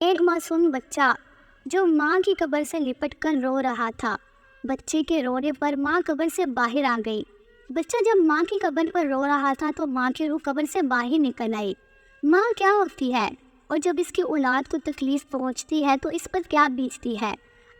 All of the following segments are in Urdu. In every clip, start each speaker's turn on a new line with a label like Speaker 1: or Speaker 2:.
Speaker 1: ایک معصوم بچہ جو ماں کی قبر سے لپٹ کر رو رہا تھا۔ بچے کے رونے پر ماں قبر سے باہر آ گئی۔ بچہ جب ماں کی قبر پر رو رہا تھا تو ماں کی روح قبر سے باہر نکل آئی۔ ماں کیا ہوتی ہے اور جب اس کی اولاد کو تکلیف پہنچتی ہے تو اس پر کیا بیتتی ہے؟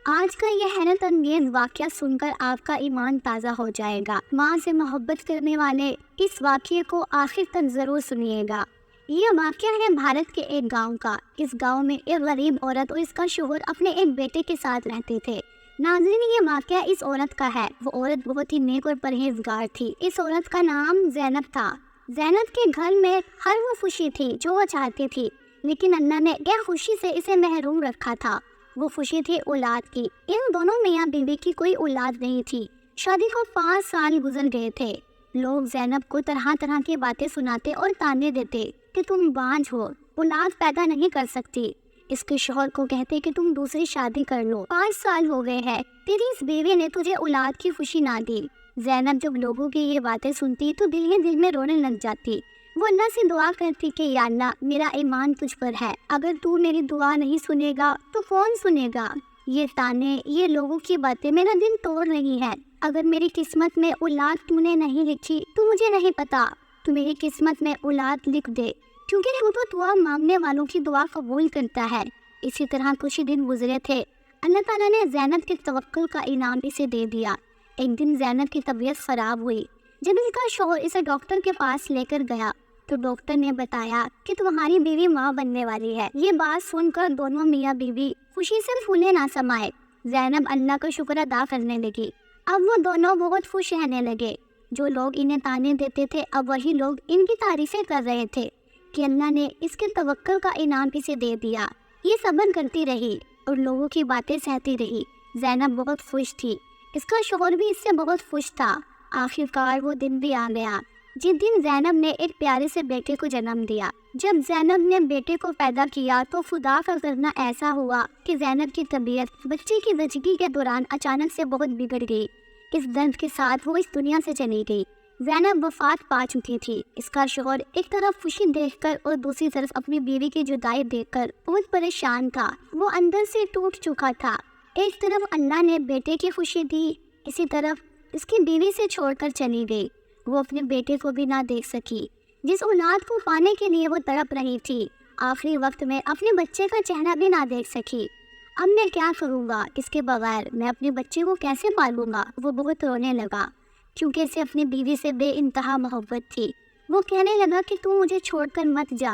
Speaker 1: آج کا یہ حیرت انگیز واقعہ سن کر آپ کا ایمان تازہ ہو جائے گا۔ ماں سے محبت کرنے والے اس واقعے کو آخر تک ضرور سنیے گا۔ یہ واقعہ ہے بھارت کے ایک گاؤں کا۔ اس گاؤں میں ایک غریب عورت اور اس کا شوہر اپنے ایک بیٹے کے ساتھ رہتے تھے۔ ناظرین، یہ واقعہ اس عورت کا ہے۔ وہ عورت بہت ہی نیک اور پرہیزگار تھی۔ اس عورت کا نام زینب تھا۔ زینب کے گھر میں ہر وہ خوشی تھی جو وہ چاہتی تھی، لیکن اللہ نے غیر خوشی سے اسے محروم رکھا تھا۔ وہ خوشی تھی اولاد کی۔ ان دونوں میاں بیوی کی کوئی اولاد نہیں تھی۔ شادی کو 5 سال گزر گئے تھے۔ لوگ زینب کو طرح طرح کی باتیں سناتے اور تانے دیتے کہ تم بانجھ ہو، اولاد پیدا نہیں کر سکتی۔ اس کے شوہر کو کہتے کہ تم دوسری شادی کر لو، 5 سال ہو گئے ہیں، تیری اس بیوی نے تجھے اولاد کی خوشی نہ دی۔ زینب جب لوگوں کی یہ باتیں سنتی تو دل ہی دل میں رونے لگ جاتی۔ وہ اللہ سے دعا کرتی کہ یا اللہ، میرا ایمان تجھ پر ہے، اگر تو میری دعا نہیں سنے گا تو کون سنے گا؟ یہ تانے، یہ لوگوں کی باتیں میرا دل توڑ رہی ہے۔ اگر میری قسمت میں اولاد تو نے نہیں لکھی تو مجھے نہیں پتا، تو میری قسمت میں اولاد لکھ دے، کیونکہ وہ تو دعا مانگنے والوں کی دعا قبول کرتا ہے۔ اسی طرح کچھ دن گزرے تھے۔ اللہ تعالیٰ نے زینب کے توکل کا انعام اسے دے دیا۔ ایک دن زینب کی طبیعت خراب ہوئی۔ جب اس کا شوہر اسے ڈاکٹر کے پاس لے کر گیا تو ڈاکٹر نے بتایا کہ تمہاری بیوی ماں بننے والی ہے۔ یہ بات سن کر دونوں میاں بیوی خوشی سے پھولے نہ سمائے۔ زینب اللہ کا شکر ادا کرنے لگی۔ اب وہ دونوں بہت خوش رہنے لگے۔ جو لوگ انہیں تانے دیتے تھے اب وہی لوگ ان کی تعریفیں کر رہے تھے کہ اللہ نے اس کے توکل کا انعام اسے دے دیا۔ یہ صبر کرتی رہی اور لوگوں کی باتیں سہتی رہی۔ زینب بہت خوش تھی۔ اس کا شوہر بھی اس سے بہت خوش تھا۔ آخر کار وہ دن بھی آ گیا جس دن زینب نے ایک پیارے سے بیٹے کو جنم دیا۔ جب زینب نے بیٹے کو پیدا کیا تو خدا کا کرنا ایسا ہوا کہ زینب کی طبیعت بچے کی زچگی کے دوران اچانک سے بہت بگڑ گئی۔ اس درد کے ساتھ وہ اس دنیا سے چلی گئی۔ زینب وفات پا چکی تھی۔ اس کا شوہر ایک طرف خوشی دیکھ کر اور دوسری طرف اپنی بیوی کی جدائی دیکھ کر بہت پریشان تھا۔ وہ اندر سے ٹوٹ چکا تھا۔ ایک طرف اللہ نے بیٹے کی خوشی دی، اسی طرف اس کی بیوی سے چھوڑ کر چلی گئی۔ وہ اپنے بیٹے کو بھی نہ دیکھ سکی جس اولاد کو پانے کے لیے وہ تڑپ رہی تھی۔ آخری وقت میں اپنے بچے کا چہرہ بھی نہ دیکھ سکی۔ اب میں کیا کروں گا؟ اس کے بغیر میں اپنے بچے کو کیسے پالوں گا؟ وہ بہت رونے لگا کیونکہ اسے اپنی بیوی سے بے انتہا محبت تھی۔ وہ کہنے لگا کہ تو مجھے چھوڑ کر مت جا،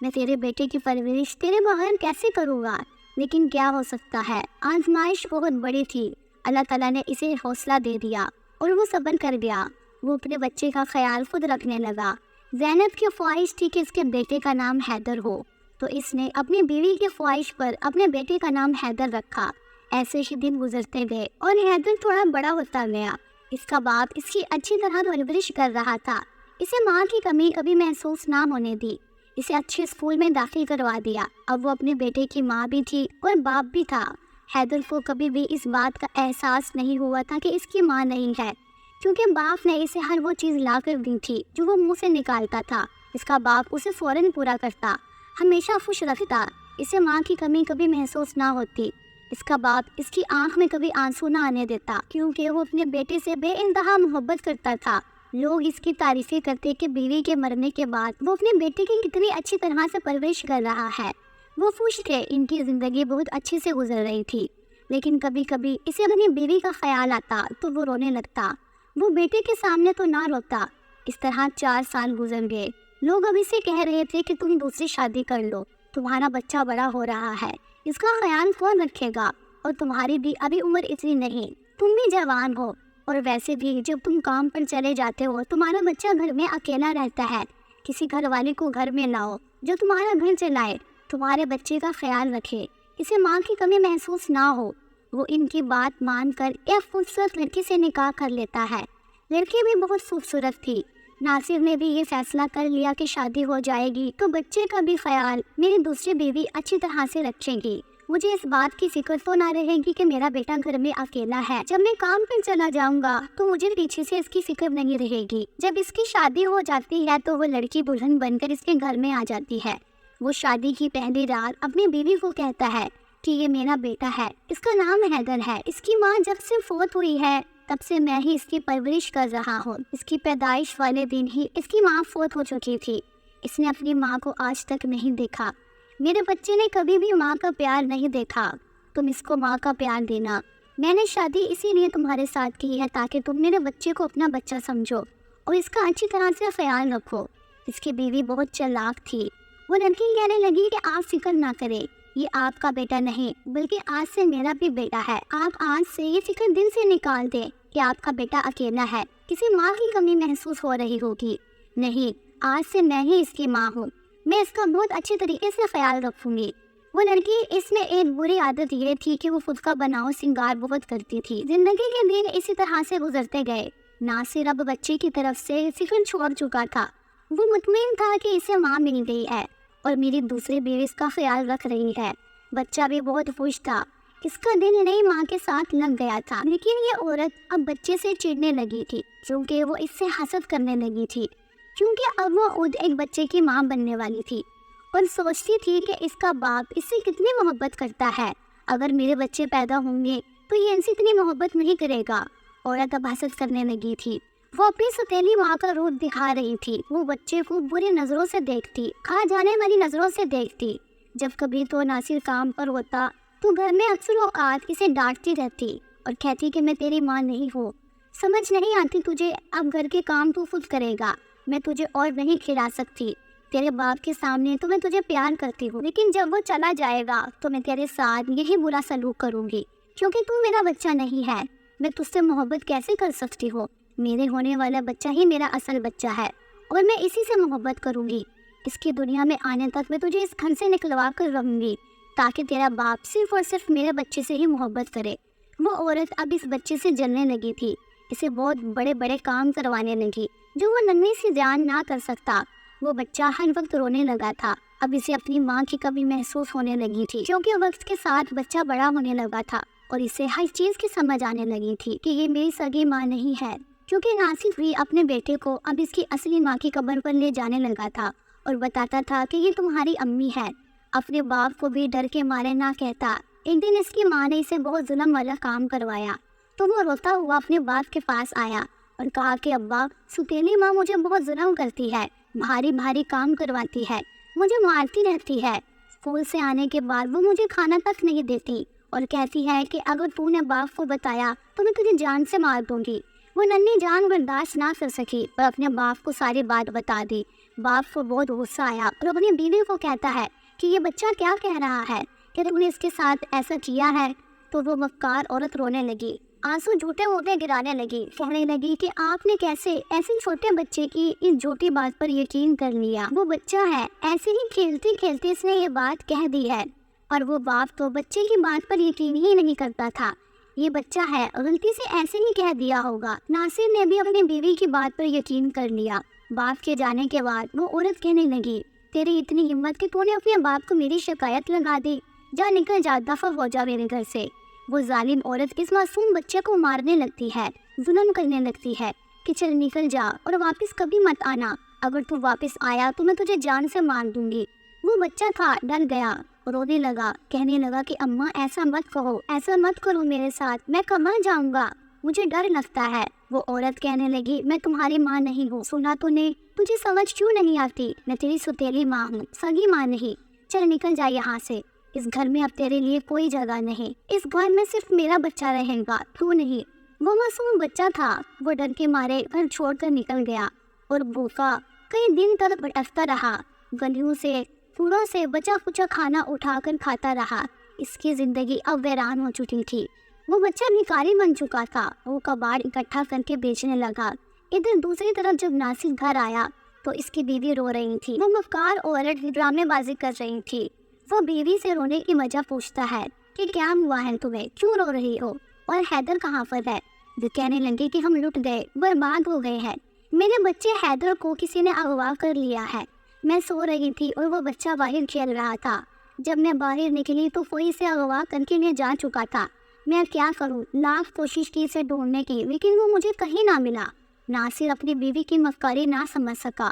Speaker 1: میں تیرے بیٹے کی پرورش تیرے بغیر کیسے کروں گا؟ لیکن کیا ہو سکتا ہے، آزمائش بہت بڑی تھی۔ اللہ تعالیٰ نے اسے حوصلہ دے دیا اور وہ صبر کر گیا۔ وہ اپنے بچے کا خیال خود رکھنے لگا۔ زینب کی خواہش تھی کہ اس کے بیٹے کا نام حیدر ہو، تو اس نے اپنی بیوی کی خواہش پر اپنے بیٹے کا نام حیدر رکھا۔ ایسے ہی دن گزرتے گئے اور حیدر تھوڑا بڑا ہوتا گیا۔ اس کا باپ اس کی اچھی طرح پرورش کر رہا تھا۔ اسے ماں کی کمی کبھی محسوس نہ ہونے دی۔ اسے اچھے اسکول میں داخل کروا دیا۔ اب وہ اپنے بیٹے کی ماں بھی تھی اور باپ بھی تھا۔ حیدر کو کبھی بھی اس بات کا احساس نہیں ہوا تھا کہ اس کی ماں نہیں ہے، کیونکہ باپ نے اسے ہر وہ چیز لا کر دی تھی جو وہ منہ سے نکالتا تھا۔ اس کا باپ اسے فوراً پورا کرتا، ہمیشہ خوش رکھتا۔ اسے ماں کی کمی کبھی محسوس نہ ہوتی۔ اس کا باپ اس کی آنکھ میں کبھی آنسو نہ آنے دیتا، کیونکہ وہ اپنے بیٹے سے بے انتہا محبت کرتا تھا۔ لوگ اس کی تعریفیں کرتے کہ بیوی کے مرنے کے بعد وہ اپنے بیٹے کی کتنی اچھی طرح سے پرورش کر رہا ہے۔ وہ خوش تھے، ان کی زندگی بہت اچھے سے گزر رہی تھی۔ لیکن کبھی کبھی اسے اپنی بیوی کا خیال آتا تو وہ رونے لگتا۔ وہ بیٹے کے سامنے تو نہ روتا۔ اس طرح 4 سال گزر گئے۔ لوگ اب اسے کہہ رہے تھے کہ تم دوسری شادی کر لو، تمہارا بچہ بڑا ہو رہا ہے، اس کا خیال کون رکھے گا؟ اور تمہاری بھی ابھی عمر اتنی نہیں، تم بھی جوان ہو، اور ویسے بھی جب تم کام پر چلے جاتے ہو تمہارا بچہ گھر میں اکیلا رہتا ہے، کسی گھر والے کو گھر میں لاؤ جو تمہارا گھر چلائے، تمہارے بچے کا خیال رکھے، اسے ماں کی کمی محسوس نہ ہو۔ وہ ان کی بات مان کر ایک خوبصورت لڑکی سے نکاح کر لیتا ہے۔ لڑکی بھی بہت خوبصورت تھی۔ ناصر نے بھی یہ فیصلہ کر لیا کہ شادی ہو جائے گی تو بچے کا بھی خیال میری دوسری بیوی اچھی طرح سے رکھے گی۔ مجھے اس بات کی فکر تو نہ رہے گی کہ میرا بیٹا گھر میں اکیلا ہے۔ جب میں کام پر چلا جاؤں گا تو مجھے پیچھے سے اس کی فکر نہیں رہے گی۔ جب اس کی شادی ہو جاتی ہے تو وہ لڑکی دلہن بن کر اس کے گھر میں آ جاتی ہے۔ وہ شادی کی پہلی رات اپنی بیوی کو کہتا ہے کہ یہ میرا بیٹا ہے، اس کا نام حیدر ہے، اس کی ماں جب سے فوت ہوئی ہے تب سے میں ہی اس کی پرورش کر رہا ہوں۔ اس کی پیدائش والے دن ہی اس کی ماں فوت ہو چکی تھی، اس نے اپنی ماں کو آج تک نہیں دیکھا، میرے بچے نے کبھی بھی ماں کا پیار نہیں دیکھا، تم اس کو ماں کا پیار دینا۔ میں نے شادی اسی لیے تمہارے ساتھ کی ہے تاکہ تم میرے بچے کو اپنا بچہ سمجھو اور اس کا اچھی طرح سے خیال رکھو۔ اس کی بیوی بہت چالاک تھی، وہ لڑکی کہنے لگی کہ آپ فکر نہ کریں، یہ آپ کا بیٹا نہیں بلکہ آج سے میرا بھی بیٹا ہے، آپ آج سے یہ فکر دل سے نکال دیں کہ آپ کا بیٹا اکیلا ہے، کسی ماں کی کمی محسوس ہو رہی ہوگی، نہیں، آج سے میں ہی اس کی ماں ہوں، میں اس کا بہت اچھے طریقے سے خیال رکھوں گی۔ وہ لڑکی، اس میں ایک بری عادت یہ تھی کہ وہ خود کا بناؤ سنگار بہت کرتی تھی۔ زندگی کے دن اسی طرح سے گزرتے گئے، ناصر اب بچے کی طرف سے فکر چھوڑ چکا تھا، وہ مطمئن تھا کہ اسے ماں مل گئی ہے اور میری دوسری بیوی اس کا خیال رکھ رہی ہے۔ بچہ بھی بہت خوش تھا، اس کا دل نئی ماں کے ساتھ لگ گیا تھا، لیکن یہ عورت اب بچے سے چڑنے لگی تھی کیونکہ وہ اس سے حسد کرنے لگی تھی، کیونکہ اب وہ خود ایک بچے کی ماں بننے والی تھی اور سوچتی تھی کہ اس کا باپ اس سے کتنی محبت کرتا ہے، اگر میرے بچے پیدا ہوں گے تو یہ ان سے اتنی محبت نہیں کرے گا۔ عورت اب حسد کرنے لگی تھی، وہ اپنی ستیلی ماں کا روپ دکھا رہی تھی، وہ بچے کو بری نظروں سے دیکھتی، کھا جانے والی نظروں سے دیکھتی، جب کبھی تو ناصر کام پر ہوتا تو گھر میں اکثر اوقات اسے ڈانٹتی رہتی اور کہتی کہ میں تیری ماں نہیں ہوں، سمجھ نہیں آتی تجھے، اب گھر کے کام تو خود کرے گا، میں تجھے اور نہیں کھلا سکتی، تیرے باپ کے سامنے تو میں تجھے پیار کرتی ہوں، لیکن جب وہ چلا جائے گا تو میں تیرے ساتھ یہی برا سلوک کروں گی، کیونکہ تو میرا بچہ نہیں ہے، میں تجھ سے محبت کیسے کر سکتی ہوں، میرے ہونے والا بچہ ہی میرا اصل بچہ ہے اور میں اسی سے محبت کروں گی، اس کی دنیا میں آنے تک میں تجھے اس گھر سے نکلوا کر رہوں گی تاکہ تیرا باپ صرف اور صرف میرے بچے سے ہی محبت کرے۔ وہ عورت اب اس بچے سے جلنے لگی تھی، اسے بہت بڑے بڑے کام کروانے لگی جو وہ ننھی سی جان نہ کر سکتا۔ وہ بچہ ہر وقت رونے لگا تھا، اب اسے اپنی ماں کی کمی محسوس ہونے لگی تھی، کیونکہ وقت کے ساتھ بچہ بڑا ہونے لگا تھا اور اسے ہر چیز کی سمجھ آنے لگی تھی کہ یہ میری سگی ماں نہیں ہے، کیونکہ ناصر بھی اپنے بیٹے کو اب اس کی اصلی ماں کی قبر پر لے جانے لگا تھا اور بتاتا تھا کہ یہ تمہاری امی ہے، اپنے باپ کو بھی ڈر کے مارے نہ کہتا۔ ایک دن اس کی ماں نے اسے بہت ظلم والا کام کروایا تو وہ روتا ہوا اپنے باپ کے پاس آیا اور کہا کہ ابا، ستیلی ماں مجھے بہت ظلم کرتی ہے، بھاری بھاری کام کرواتی ہے، مجھے مارتی رہتی ہے، اسکول سے آنے کے بعد وہ مجھے کھانا تک نہیں دیتی اور کہتی ہے کہ اگر تو نے باپ کو بتایا تو میں تجھے جان سے مار دوں گی۔ وہ ننھی جان برداشت نہ کر سکی اور اپنے باپ کو ساری بات بتا دی۔ باپ کو بہت غصہ آیا اور اپنی بیوی کو کہتا ہے کہ یہ بچہ کیا کہہ رہا ہے کہ تم نے اس کے ساتھ ایسا کیا ہے، تو وہ مکار عورت رونے لگی، آنسو جھوٹے ہوتے گرانے لگی، کہنے لگی کہ آپ نے کیسے ایسے چھوٹے بچے کی اس جھوٹی بات پر یقین کر لیا، وہ بچہ ہے، ایسے ہی کھیلتے کھیلتے اس نے یہ بات کہہ دی ہے، اور وہ باپ تو بچے کی بات پر یقین ہی نہیں کرتا تھا، یہ بچہ ہے، غلطی سے ایسے ہی کہہ دیا ہوگا۔ ناصر نے بھی اپنی بیوی کی بات پر یقین کر لیا۔ باپ کے جانے کے بعد وہ عورت کہنے لگی، تیری اتنی ہمت کہ تو نے اپنے باپ کو میری شکایت لگا دی، جا نکل جا، دفع ہو جا میرے گھر سے۔ وہ ظالم عورت اس معصوم بچے کو مارنے لگتی ہے، ظلم کرنے لگتی ہے کہ چل نکل جا اور واپس کبھی مت آنا، اگر تو واپس آیا تو میں تجھے جان سے مار دوں گی۔ وہ بچہ تھا، ڈر گیا، رونے لگا، کہنے لگا کہ اماں ایسا مت کہو، ایسا مت کرو میرے ساتھ، میں کہاں جاؤں گا، مجھے ڈر لگتا ہے۔ وہ عورت کہنے لگی، میں تمہاری ماں نہیں ہوں، سنا تو نے، تجھے سمجھ کیوں نہیں آتی، میں تیری ستیلی ماں ہوں، سگی ماں نہیں، چل نکل جا یہاں سے، اس گھر میں اب تیرے لیے کوئی جگہ نہیں، اس گھر میں صرف میرا بچہ رہے گا، تو نہیں۔ وہ معصوم بچہ تھا، وہ ڈر کے مارے گھر چھوڑ کر نکل گیا اور بھوکا کئی دن تک بھٹکتا رہا، گلیوں سے کوڑوں سے بچا کچا کھانا اٹھا کر کھاتا رہا۔ اس کی زندگی اب ویران ہو چکی تھی، وہ بچہ بھکاری بن چکا تھا، وہ کباڑ اکٹھا کر کے بیچنے لگا۔ ادھر دوسری طرف جب ناصر گھر آیا تو اس کی بیوی رو رہی تھی، وہ مکار عورت ڈرامے بازی کر رہی تھی۔ وہ بیوی سے رونے کی وجہ پوچھتا ہے کہ کیا ہوا ہے تمہیں، کیوں رو رہی ہو، اور حیدر کہاں پر ہے؟ وہ کہنے لگی کہ ہم لٹ گئے، برباد ہو گئے ہیں، میرے بچے حیدر کو کسی نے اغوا کر لیا ہے، میں سو رہی تھی اور وہ بچہ باہر کھیل رہا تھا، جب میں باہر نکلی تو کوئی اسے اغوا کر کے لے جا چکا تھا، میں کیا کروں، لاکھ کوشش کی اسے ڈھونڈنے کی، لیکن وہ مجھے کہیں نہ ملا۔ ناصر اپنی بیوی کی مکاری نہ سمجھ سکا،